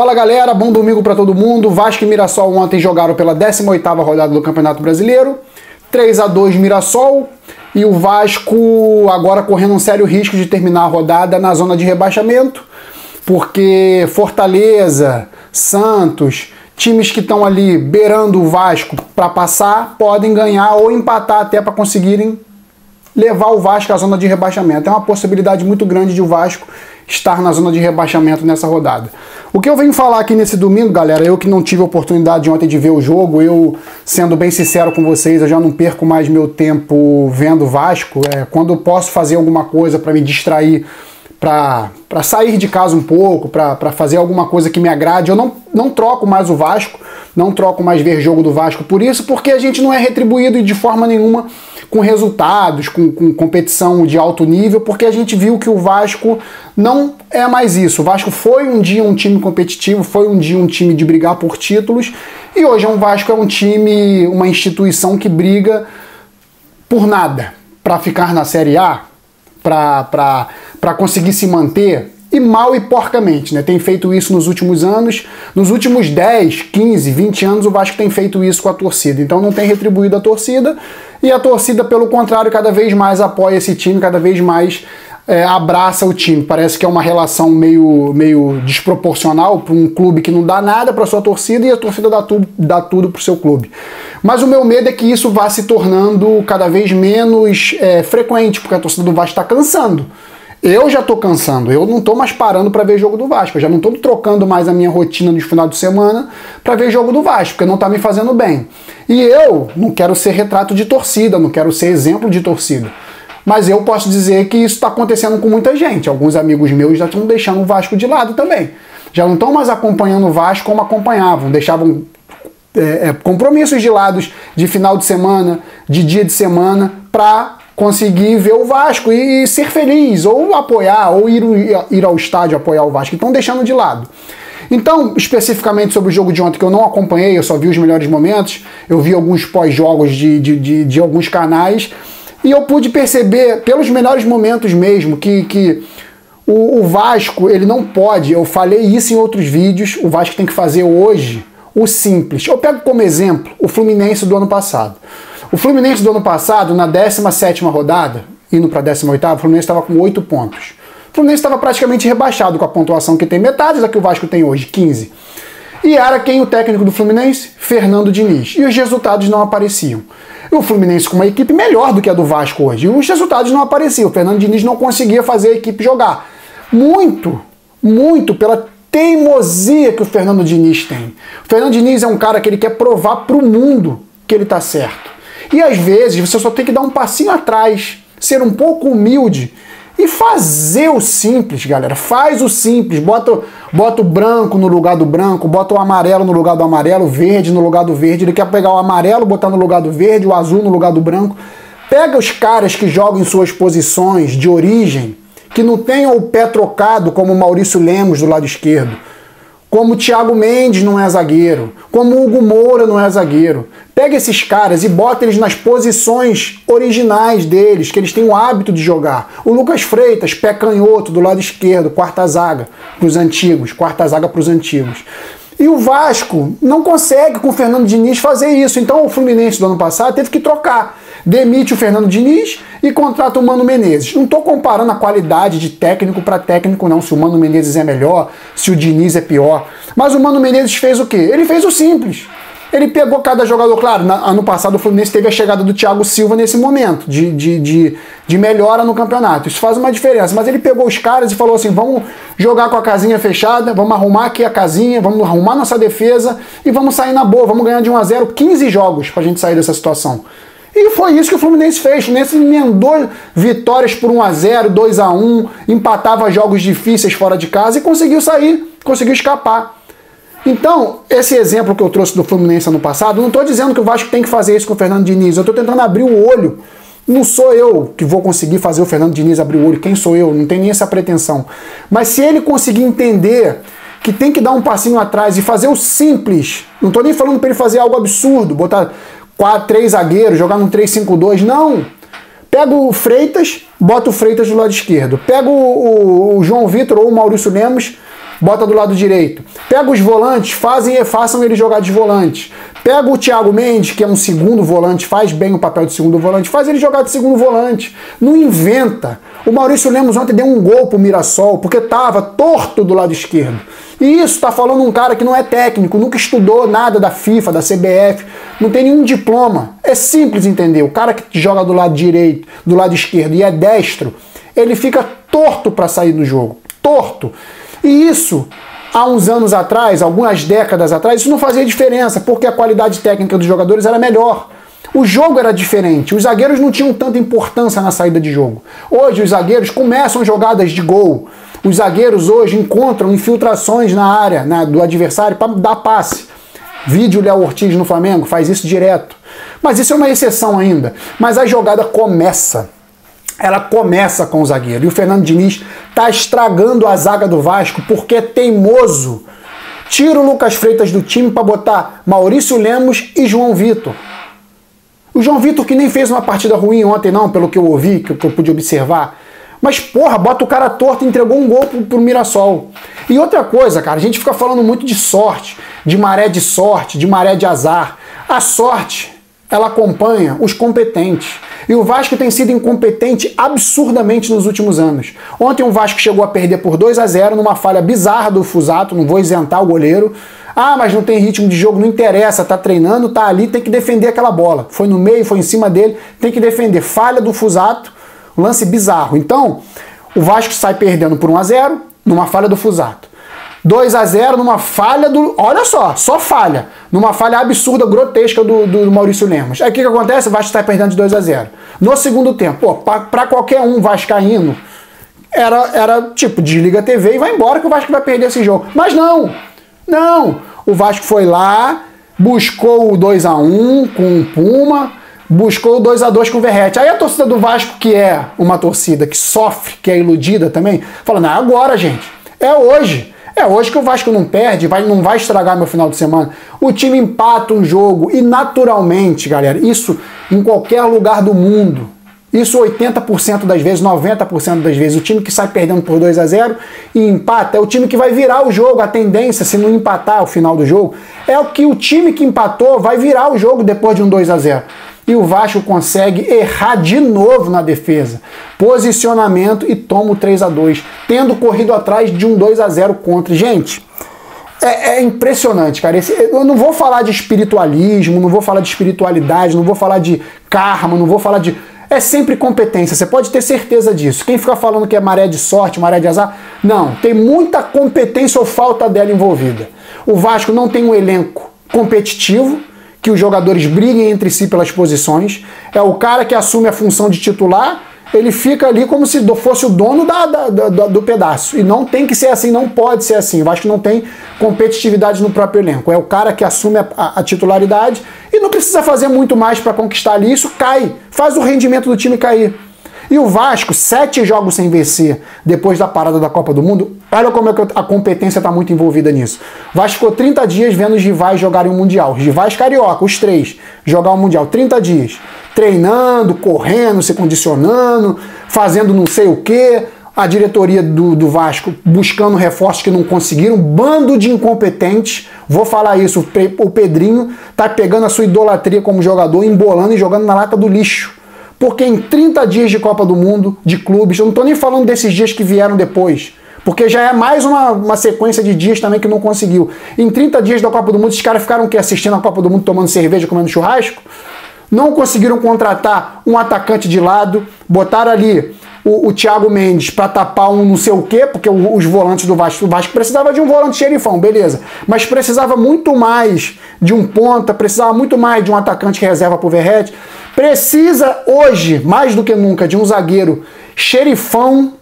Fala galera, bom domingo para todo mundo. Vasco e Mirassol ontem jogaram pela 18ª rodada do Campeonato Brasileiro. 3-2 Mirassol e o Vasco agora correndo um sério risco de terminar a rodada na zona de rebaixamento, porque Fortaleza, Santos, times que estão ali beirando o Vasco para passar, podem ganhar ou empatar até para conseguirem levar o Vasco à zona de rebaixamento. É uma possibilidade muito grande de o Vasco estar na zona de rebaixamento nessa rodada. O que eu venho falar aqui nesse domingo, galera, eu que não tive a oportunidade ontem de ver o jogo, eu, sendo bem sincero com vocês, eu já não perco mais meu tempo vendo Vasco. Quando eu posso fazer alguma coisa para me distrair, para sair de casa um pouco, para fazer alguma coisa que me agrade, eu não troco mais o Vasco, não troco mais ver jogo do Vasco por isso, porque a gente não é retribuído de forma nenhuma com resultados, com competição de alto nível, porque a gente viu que o Vasco não é mais isso. O Vasco foi um dia um time competitivo, foi um dia um time de brigar por títulos, e hoje o Vasco é um time, uma instituição que briga por nada, para ficar na Série A, para conseguir se manter, e mal e porcamente, né? Tem feito isso nos últimos anos, nos últimos 10, 15, 20 anos o Vasco tem feito isso com a torcida, então não tem retribuído a torcida, e a torcida, pelo contrário, cada vez mais apoia esse time, cada vez mais abraça o time. Parece que é uma relação meio desproporcional para um clube que não dá nada para sua torcida e a torcida dá tudo para o seu clube. Mas o meu medo é que isso vá se tornando cada vez menos frequente, porque a torcida do Vasco está cansando. Eu já tô cansando, eu não tô mais parando para ver jogo do Vasco, eu já não tô trocando mais a minha rotina nos finais de semana para ver jogo do Vasco, porque não tá me fazendo bem. E eu não quero ser retrato de torcida, não quero ser exemplo de torcida. Mas eu posso dizer que isso está acontecendo com muita gente. Alguns amigos meus já estão deixando o Vasco de lado também. Já não estão mais acompanhando o Vasco como acompanhavam, deixavam compromissos de lado de final de semana, de dia de semana, para conseguir ver o Vasco e ser feliz, ou apoiar, ou ir ao estádio apoiar o Vasco. Estão deixando de lado. Então, especificamente sobre o jogo de ontem, que eu não acompanhei, eu só vi os melhores momentos, eu vi alguns pós-jogos de alguns canais, e eu pude perceber, pelos melhores momentos mesmo, que o Vasco, ele não pode, eu falei isso em outros vídeos, o Vasco tem que fazer hoje o simples. Eu pego como exemplo o Fluminense do ano passado. O Fluminense do ano passado, na 17ª rodada, indo para a 18ª, o Fluminense estava com 8 pontos. O Fluminense estava praticamente rebaixado com a pontuação que tem, metade da que o Vasco tem hoje, 15. E era quem o técnico do Fluminense? Fernando Diniz. E os resultados não apareciam. E o Fluminense com uma equipe melhor do que a do Vasco hoje. E os resultados não apareciam. O Fernando Diniz não conseguia fazer a equipe jogar. Muito pela teimosia que o Fernando Diniz tem. O Fernando Diniz é um cara que ele quer provar para o mundo que ele está certo. E às vezes você só tem que dar um passinho atrás, ser um pouco humilde e fazer o simples, galera. Faz o simples, bota o branco no lugar do branco, bota o amarelo no lugar do amarelo, o verde no lugar do verde. Ele quer pegar o amarelo, botar no lugar do verde, o azul no lugar do branco. Pega os caras que jogam em suas posições de origem, que não tenham o pé trocado, como o Maurício Lemos do lado esquerdo, como o Thiago Mendes não é zagueiro, como o Hugo Moura não é zagueiro. Pega esses caras e bota eles nas posições originais deles, que eles têm o hábito de jogar. O Lucas Freitas, pé canhoto do lado esquerdo, quarta zaga para os antigos, quarta zaga para os antigos. E o Vasco não consegue com o Fernando Diniz fazer isso. Então o Fluminense do ano passado teve que trocar. Demite o Fernando Diniz e contrata o Mano Menezes. Não estou comparando a qualidade de técnico para técnico não, se o Mano Menezes é melhor, se o Diniz é pior. Mas o Mano Menezes fez o quê? Ele fez o simples. Ele pegou cada jogador, claro, ano passado o Fluminense teve a chegada do Thiago Silva nesse momento, de melhora no campeonato. Isso faz uma diferença, mas ele pegou os caras e falou assim, vamos jogar com a casinha fechada, vamos arrumar aqui a casinha, vamos arrumar nossa defesa e vamos sair na boa, vamos ganhar de 1-0, 15 jogos pra gente sair dessa situação. E foi isso que o Fluminense fez. O Fluminense emendou vitórias por 1-0, 2-1, empatava jogos difíceis fora de casa e conseguiu sair, conseguiu escapar. Então, esse exemplo que eu trouxe do Fluminense ano passado, não estou dizendo que o Vasco tem que fazer isso com o Fernando Diniz, eu estou tentando abrir o olho. Não sou eu que vou conseguir fazer o Fernando Diniz abrir o olho, quem sou eu? Não tem nem essa pretensão. Mas se ele conseguir entender que tem que dar um passinho atrás e fazer o simples, não estou nem falando para ele fazer algo absurdo, botar 3 zagueiros, jogar num 3-5-2, não. Pega o Freitas, bota o Freitas do lado esquerdo. Pega o João Vitor ou o Maurício Lemos, bota do lado direito. Pega os volantes, façam ele jogar de volante. Pega o Thiago Mendes, que é um segundo volante, faz bem o papel de segundo volante, faz ele jogar de segundo volante. Não inventa. O Maurício Lemos ontem deu um gol pro Mirassol, porque estava torto do lado esquerdo. E isso tá falando um cara que não é técnico, nunca estudou nada da FIFA, da CBF, não tem nenhum diploma. É simples entender. O cara que joga do lado direito, do lado esquerdo e é destro, ele fica torto para sair do jogo. Torto. E isso, há uns anos atrás, algumas décadas atrás, isso não fazia diferença, porque a qualidade técnica dos jogadores era melhor. O jogo era diferente, os zagueiros não tinham tanta importância na saída de jogo. Hoje os zagueiros começam jogadas de gol. Os zagueiros hoje encontram infiltrações na área do adversário para dar passe. Vídeo Léo Ortiz no Flamengo faz isso direto. Mas isso é uma exceção ainda. Mas a jogada começa. Ela começa com o zagueiro. E o Fernando Diniz está estragando a zaga do Vasco porque é teimoso. Tira o Lucas Freitas do time para botar Maurício Lemos e João Vitor. O João Vitor que nem fez uma partida ruim ontem não, pelo que eu ouvi, que eu pude observar. Mas, porra, bota o cara torto e entregou um gol pro Mirassol. E outra coisa, cara, a gente fica falando muito de sorte, de maré de azar. A sorte, ela acompanha os competentes. E o Vasco tem sido incompetente absurdamente nos últimos anos. Ontem o Vasco chegou a perder por 2-0 numa falha bizarra do Fusato, não vou isentar o goleiro. Ah, mas não tem ritmo de jogo, não interessa, tá treinando, tá ali, tem que defender aquela bola. Foi no meio, foi em cima dele, tem que defender. Falha do Fusato. Lance bizarro. Então, o Vasco sai perdendo por 1-0 numa falha do Fusato. 2-0 numa falha do... Olha só falha. Numa falha absurda, grotesca do Maurício Lemos. Aí o que acontece? O Vasco sai perdendo de 2-0. No segundo tempo, pô, pra qualquer um vascaíno, era tipo, desliga a TV e vai embora que o Vasco vai perder esse jogo. Mas não! O Vasco foi lá, buscou o 2-1 com o Puma, buscou o 2-2 com o Verratti. Aí a torcida do Vasco, que é uma torcida que sofre, que é iludida também, fala, não, agora, gente, é hoje. É hoje que o Vasco não perde, não vai estragar meu final de semana. O time empata um jogo e naturalmente, galera, isso em qualquer lugar do mundo, isso 80% das vezes, 90% das vezes, o time que sai perdendo por 2-0 e empata é o time que vai virar o jogo. A tendência, se não empatar o final do jogo, é o que o time que empatou vai virar o jogo depois de um 2-0. E o Vasco consegue errar de novo na defesa. Posicionamento e toma o 3-2, tendo corrido atrás de um 2-0 contra. Gente, é impressionante, cara. Eu não vou falar de espiritualismo, não vou falar de espiritualidade, não vou falar de karma, não vou falar de... É sempre competência, você pode ter certeza disso. Quem fica falando que é maré de sorte, maré de azar, não. Tem muita competência ou falta dela envolvida. O Vasco não tem um elenco competitivo, que os jogadores briguem entre si pelas posições. É o cara que assume a função de titular, ele fica ali como se fosse o dono do pedaço. E não tem que ser assim, não pode ser assim. O Vasco não tem competitividade no próprio elenco. É o cara que assume a titularidade e não precisa fazer muito mais para conquistar ali. Isso cai, faz o rendimento do time cair. E o Vasco, 7 jogos sem vencer depois da parada da Copa do Mundo, olha como é que a competência está muito envolvida nisso. O Vasco ficou 30 dias vendo os rivais jogarem o Mundial. Os rivais carioca, os 3, jogar o Mundial. 30 dias. Treinando, correndo, se condicionando, fazendo não sei o quê. A diretoria do Vasco buscando reforços que não conseguiram. Bando de incompetentes. Vou falar isso. O Pedrinho tá pegando a sua idolatria como jogador, embolando e jogando na lata do lixo. Porque em 30 dias de Copa do Mundo, de clubes, eu não estou nem falando desses dias que vieram depois, porque já é mais uma sequência de dias também que não conseguiu. Em 30 dias da Copa do Mundo, esses caras ficaram o quê? Assistindo a Copa do Mundo, tomando cerveja, comendo churrasco? Não conseguiram contratar um atacante de lado, botaram ali o Thiago Mendes para tapar um não sei o quê, porque os volantes do Vasco precisava de um volante xerifão, beleza, mas precisava muito mais de um ponta, precisava muito mais de um atacante que reserva pro Verratti. Precisa hoje, mais do que nunca, de um zagueiro xerifão,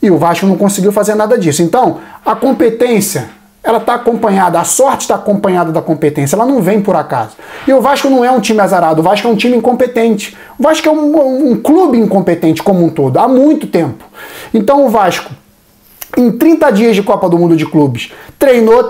e o Vasco não conseguiu fazer nada disso. Então, a competência, ela está acompanhada, a sorte está acompanhada da competência, ela não vem por acaso. E o Vasco não é um time azarado, o Vasco é um time incompetente. O Vasco é um clube incompetente como um todo, há muito tempo. Então o Vasco, em 30 dias de Copa do Mundo de Clubes, treinou,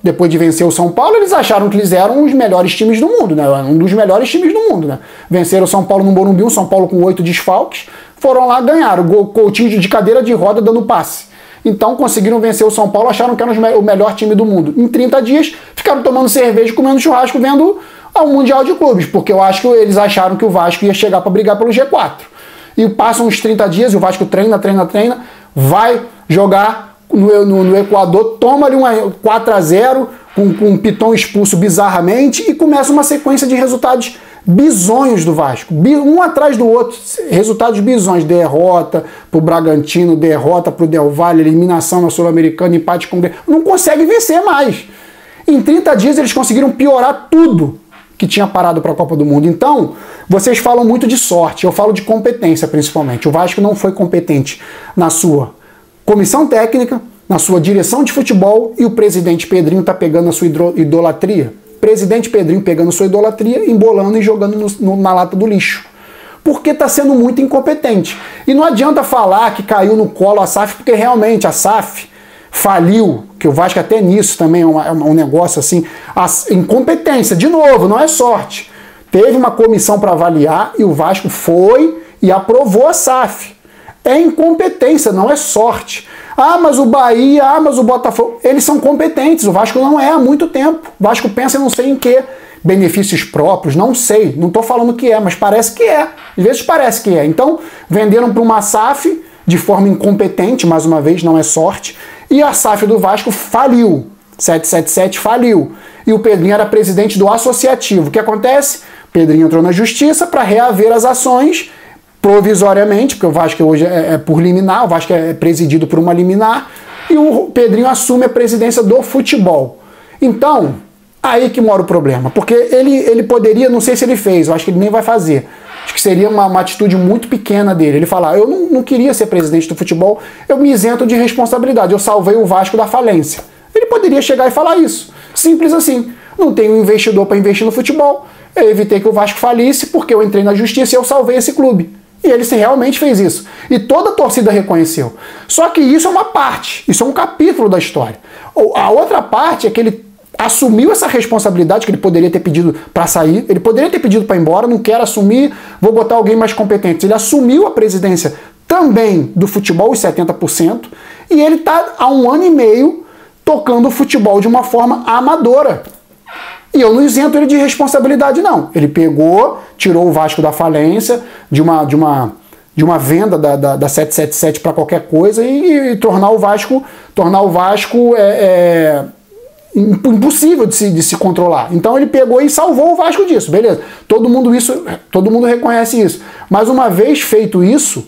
depois de vencer o São Paulo, eles acharam que eles eram os melhores times do mundo, né? Um dos melhores times do mundo, né? Venceram o São Paulo no Morumbi, um São Paulo com 8 desfalques, foram lá, ganharam, Coutinho de cadeira de roda dando passe. Então conseguiram vencer o São Paulo, acharam que era o melhor time do mundo. Em 30 dias, ficaram tomando cerveja, comendo churrasco, vendo o Mundial de Clubes, porque eu acho que eles acharam que o Vasco ia chegar para brigar pelo G4. E passam uns 30 dias e o Vasco treina, vai jogar no Equador, toma ali uma 4-0, com um Piton expulso bizarramente, e começa uma sequência de resultados bizonhos do Vasco, um atrás do outro, resultados bizonhos, derrota pro Bragantino, derrota pro Del Valle, eliminação na Sul-Americana, empate com o Grêmio, não consegue vencer mais. Em 30 dias eles conseguiram piorar tudo que tinha parado para a Copa do Mundo. Então, vocês falam muito de sorte, eu falo de competência principalmente. O Vasco não foi competente na sua comissão técnica, na sua direção de futebol, e o presidente Pedrinho tá pegando a sua idolatria. Presidente Pedrinho pegando sua idolatria, embolando e jogando na lata do lixo. Porque está sendo muito incompetente. E não adianta falar que caiu no colo a SAF, porque realmente a SAF faliu, que o Vasco até nisso também é um negócio assim, a incompetência, de novo, não é sorte. Teve uma comissão para avaliar e o Vasco foi e aprovou a SAF. É incompetência, não é sorte. Ah, mas o Bahia, mas o Botafogo, eles são competentes, o Vasco não é há muito tempo. O Vasco pensa não sei em quê. Benefícios próprios, não sei, não estou falando que é, mas parece que é. Às vezes parece que é. Então, venderam para uma SAF de forma incompetente, mais uma vez, não é sorte, e a SAF do Vasco faliu. 777 faliu. E o Pedrinho era presidente do associativo. O que acontece? O Pedrinho entrou na justiça para reaver as ações provisoriamente, porque o Vasco hoje é por liminar, o Vasco é presidido por uma liminar, e o Pedrinho assume a presidência do futebol. Então, aí que mora o problema, porque ele poderia, não sei se ele fez, eu acho que ele nem vai fazer, acho que seria uma atitude muito pequena dele, ele falar, eu não queria ser presidente do futebol, eu me isento de responsabilidade, eu salvei o Vasco da falência. Ele poderia chegar e falar isso, simples assim, não tenho investidor para investir no futebol, eu evitei que o Vasco falisse porque eu entrei na justiça e eu salvei esse clube. E ele realmente fez isso. E toda a torcida reconheceu. Só que isso é uma parte, isso é um capítulo da história. A outra parte é que ele assumiu essa responsabilidade que ele poderia ter pedido para sair, ele poderia ter pedido para ir embora, não quero assumir, vou botar alguém mais competente. Ele assumiu a presidência também do futebol, os 70%, e ele está há 1 ano e meio tocando o futebol de uma forma amadora. E eu não isento ele de responsabilidade, não. Ele pegou, tirou o Vasco da falência, de uma venda da 777 para qualquer coisa e tornar o Vasco impossível de se controlar. Então ele pegou e salvou o Vasco disso, beleza. Todo mundo reconhece isso. Mas uma vez feito isso,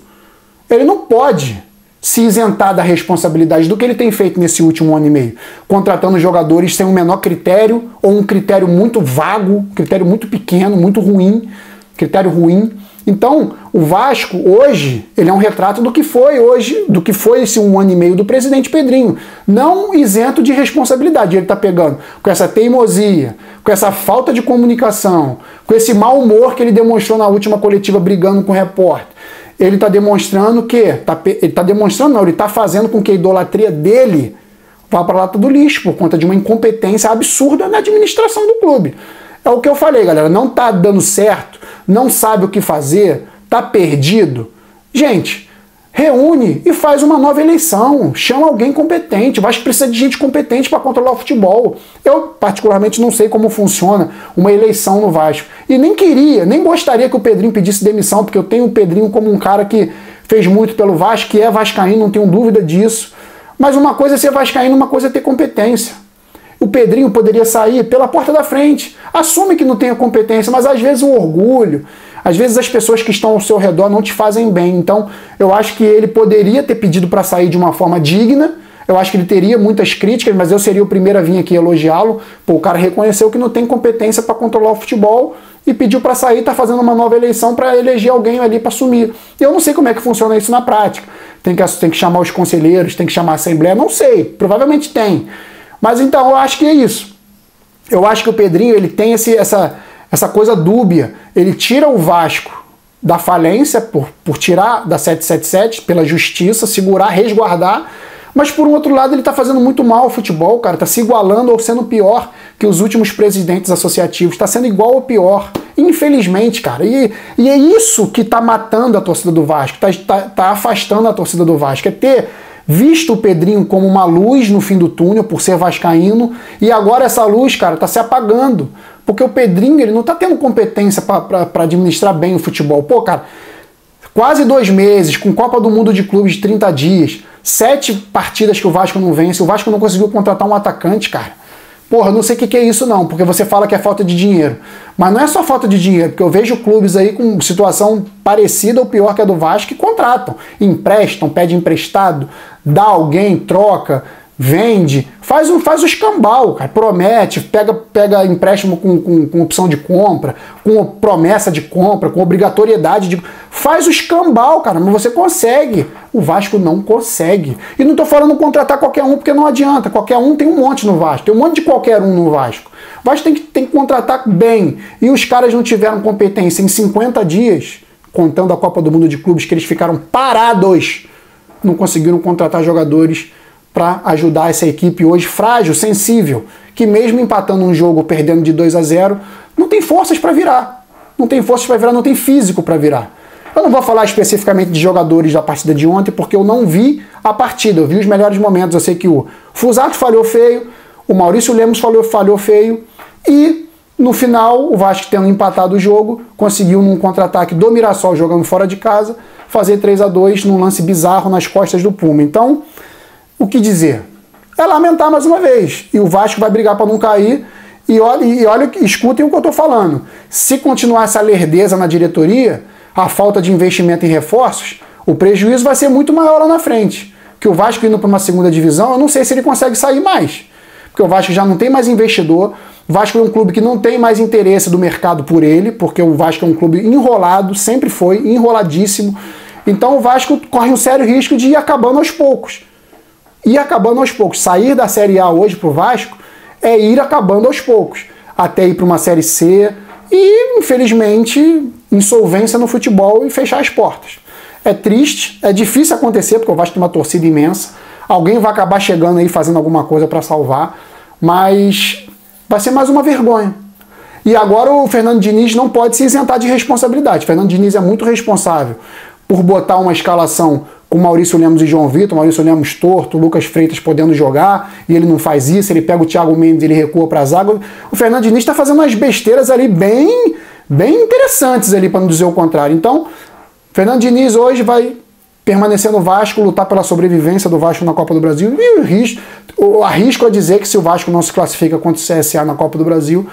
ele não pode se isentar da responsabilidade do que ele tem feito nesse último ano e meio, contratando jogadores sem o menor critério, ou um critério muito vago, critério muito pequeno, muito ruim, critério ruim. Então, o Vasco, hoje, ele é um retrato do que foi hoje, do que foi esse 1 ano e meio do presidente Pedrinho, não isento de responsabilidade. Ele está pegando com essa teimosia, com essa falta de comunicação, com esse mau humor que ele demonstrou na última coletiva brigando com o repórter. Ele está demonstrando que... ele está fazendo com que a idolatria dele vá para a lata do lixo, por conta de uma incompetência absurda na administração do clube. É o que eu falei, galera. Não está dando certo, não sabe o que fazer, está perdido. Gente, reúne e faz uma nova eleição. Chama alguém competente. O Vasco precisa de gente competente para controlar o futebol. Eu, particularmente, não sei como funciona uma eleição no Vasco. E nem gostaria que o Pedrinho pedisse demissão, porque eu tenho o Pedrinho como um cara que fez muito pelo Vasco, que é vascaíno, não tenho dúvida disso. Mas uma coisa é ser vascaíno, uma coisa é ter competência. O Pedrinho poderia sair pela porta da frente. Assume que não tem a competência, mas às vezes o orgulho, às vezes as pessoas que estão ao seu redor não te fazem bem. Então, eu acho que ele poderia ter pedido para sair de uma forma digna. Eu acho que ele teria muitas críticas, mas eu seria o primeiro a vir aqui elogiá-lo. O cara reconheceu que não tem competência para controlar o futebol e pediu para sair, está fazendo uma nova eleição para eleger alguém ali para assumir. Eu não sei como é que funciona isso na prática. Tem que chamar os conselheiros, tem que chamar a assembleia, não sei. Provavelmente tem. Mas então, eu acho que é isso. Eu acho que o Pedrinho, ele tem essa coisa dúbia. Ele tira o Vasco da falência por tirar da 777 pela justiça, segurar, resguardar. Mas por um outro lado ele está fazendo muito mal ao futebol, cara. Está se igualando ou sendo pior que os últimos presidentes associativos. Está sendo igual ou pior. Infelizmente, cara. E é isso que está matando a torcida do Vasco. Está afastando a torcida do Vasco. É ter visto o Pedrinho como uma luz no fim do túnel, por ser vascaíno, e agora essa luz, cara, tá se apagando. Porque o Pedrinho, ele não tá tendo competência para administrar bem o futebol. Pô, cara, quase 2 meses, com Copa do Mundo de Clubes de 30 dias, 7 partidas que o Vasco não vence, o Vasco não conseguiu contratar um atacante, cara. Porra, não sei o que é isso não, porque você fala que é falta de dinheiro. Mas não é só falta de dinheiro, porque eu vejo clubes aí com situação parecida ou pior que a do Vasco que contratam, emprestam, pede emprestado, dá alguém, troca, vende, faz o escambau, cara, promete, pega empréstimo com opção de compra, com promessa de compra, com obrigatoriedade de... Faz o escambau, cara, mas você consegue. O Vasco não consegue. E não tô falando contratar qualquer um, porque não adianta. Qualquer um tem um monte no Vasco, tem um monte de qualquer um no Vasco. O Vasco tem que contratar bem. E os caras não tiveram competência em 50 dias, contando a Copa do Mundo de Clubes, que eles ficaram parados. Não conseguiram contratar jogadores para ajudar essa equipe hoje frágil, sensível, que mesmo empatando um jogo, perdendo de 2-0, não tem forças para virar. Não tem forças para virar, não tem físico para virar. Eu não vou falar especificamente de jogadores da partida de ontem, porque eu não vi a partida, eu vi os melhores momentos. Eu sei que o Fusato falhou feio, o Maurício Lemos falhou feio, e no final, o Vasco, tendo empatado o jogo, conseguiu num contra-ataque do Mirassol, jogando fora de casa, fazer 3-2 num lance bizarro nas costas do Puma. Então, o que dizer? É lamentar mais uma vez. E o Vasco vai brigar para não cair. E olha, escutem o que eu estou falando. Se continuar essa lerdeza na diretoria, a falta de investimento em reforços, o prejuízo vai ser muito maior lá na frente. Porque o Vasco indo para uma segunda divisão, eu não sei se ele consegue sair mais. Porque o Vasco já não tem mais investidor. O Vasco é um clube que não tem mais interesse do mercado por ele, porque o Vasco é um clube enrolado, sempre foi, enroladíssimo. Então o Vasco corre um sério risco de ir acabando aos poucos. Ir acabando aos poucos. Sair da Série A hoje pro Vasco é ir acabando aos poucos. Até ir para uma Série C e, infelizmente, insolvência no futebol e fechar as portas. É triste, é difícil acontecer, porque o Vasco tem uma torcida imensa. Alguém vai acabar chegando aí fazendo alguma coisa para salvar, mas vai ser mais uma vergonha. E agora o Fernando Diniz não pode se isentar de responsabilidade. O Fernando Diniz é muito responsável por botar uma escalação com Maurício Lemos e João Vitor, Maurício Lemos torto, Lucas Freitas podendo jogar, e ele não faz isso, ele pega o Thiago Mendes e ele recua para a zaga. O Fernando Diniz está fazendo umas besteiras ali bem interessantes ali, para não dizer o contrário. Então, Fernando Diniz hoje vai permanecer no Vasco, lutar pela sobrevivência do Vasco na Copa do Brasil, e eu arrisco a dizer que se o Vasco não se classifica contra o CSA na Copa do Brasil,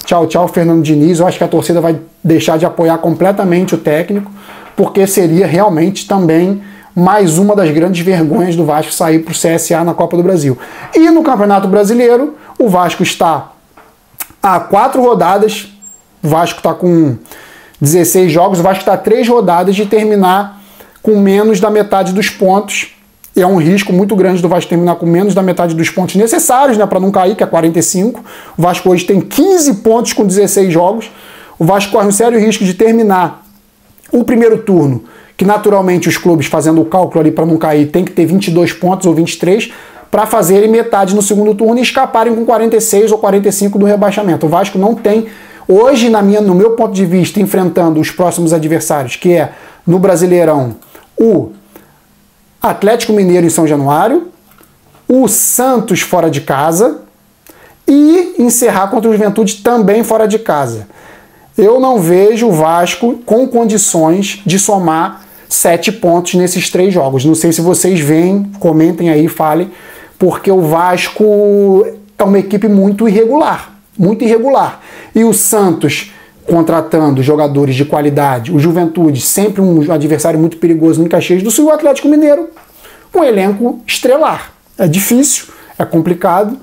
tchau, tchau, Fernando Diniz. Eu acho que a torcida vai deixar de apoiar completamente o técnico, porque seria realmente também mais uma das grandes vergonhas do Vasco sair para o CSA na Copa do Brasil. E no Campeonato Brasileiro, o Vasco está a 4 rodadas, o Vasco está com 16 jogos, o Vasco está a 3 rodadas de terminar com menos da metade dos pontos. E é um risco muito grande do Vasco terminar com menos da metade dos pontos necessários, né, para não cair, que é 45. O Vasco hoje tem 15 pontos com 16 jogos. O Vasco corre um sério risco de terminar o primeiro turno, que naturalmente os clubes, fazendo o cálculo ali para não cair, tem que ter 22 pontos ou 23 para fazerem metade no segundo turno e escaparem com 46 ou 45 do rebaixamento. O Vasco não tem, hoje, no meu ponto de vista, enfrentando os próximos adversários, que é no Brasileirão o Atlético Mineiro em São Januário, o Santos fora de casa e encerrar contra o Juventude também fora de casa. Eu não vejo o Vasco com condições de somar 7 pontos nesses 3 jogos. Não sei se vocês veem, comentem aí, falem, porque o Vasco é uma equipe muito irregular. Muito irregular. E o Santos contratando jogadores de qualidade, o Juventude sempre um adversário muito perigoso em Caxias do Sul, e o Atlético Mineiro um elenco estrelar. É difícil, é complicado.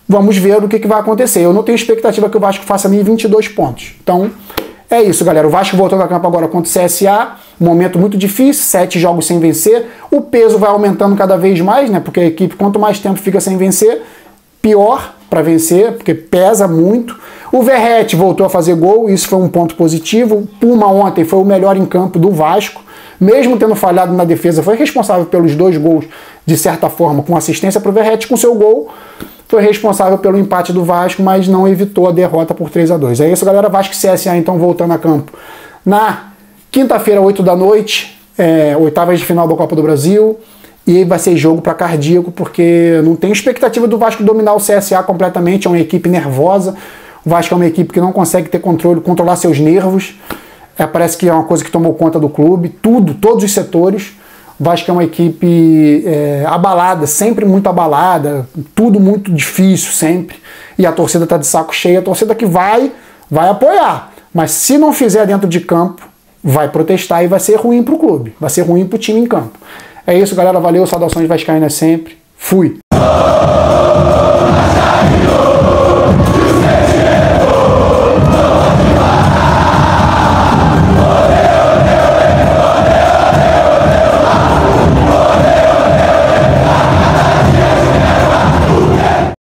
Vamos ver o que vai acontecer. Eu não tenho expectativa que o Vasco faça 1.022 pontos. Então, é isso, galera. O Vasco voltando a campo agora contra o CSA. Um momento muito difícil, 7 jogos sem vencer. O peso vai aumentando cada vez mais, né? Porque a equipe, quanto mais tempo fica sem vencer, pior para vencer, porque pesa muito. O Verratti voltou a fazer gol, isso foi um ponto positivo. O Puma ontem foi o melhor em campo do Vasco. Mesmo tendo falhado na defesa, foi responsável pelos 2 gols, de certa forma, com assistência para o Verratti, com seu gol. Foi responsável pelo empate do Vasco, mas não evitou a derrota por 3-2. É isso, galera. Vasco e CSA, então, voltando a campo. Na quinta-feira, 8 da noite, oitavas de final da Copa do Brasil. e vai ser jogo para cardíaco, porque não tem expectativa do Vasco dominar o CSA completamente, é uma equipe nervosa, o Vasco é uma equipe que não consegue ter controlar seus nervos, parece que é uma coisa que tomou conta do clube, todos os setores. O Vasco é uma equipe abalada, sempre muito abalada, tudo muito difícil sempre, e a torcida está de saco cheio, a torcida que vai apoiar, mas se não fizer dentro de campo, vai protestar e vai ser ruim para o clube, vai ser ruim para o time em campo. É isso, galera, valeu, saudações vascaínas sempre, fui!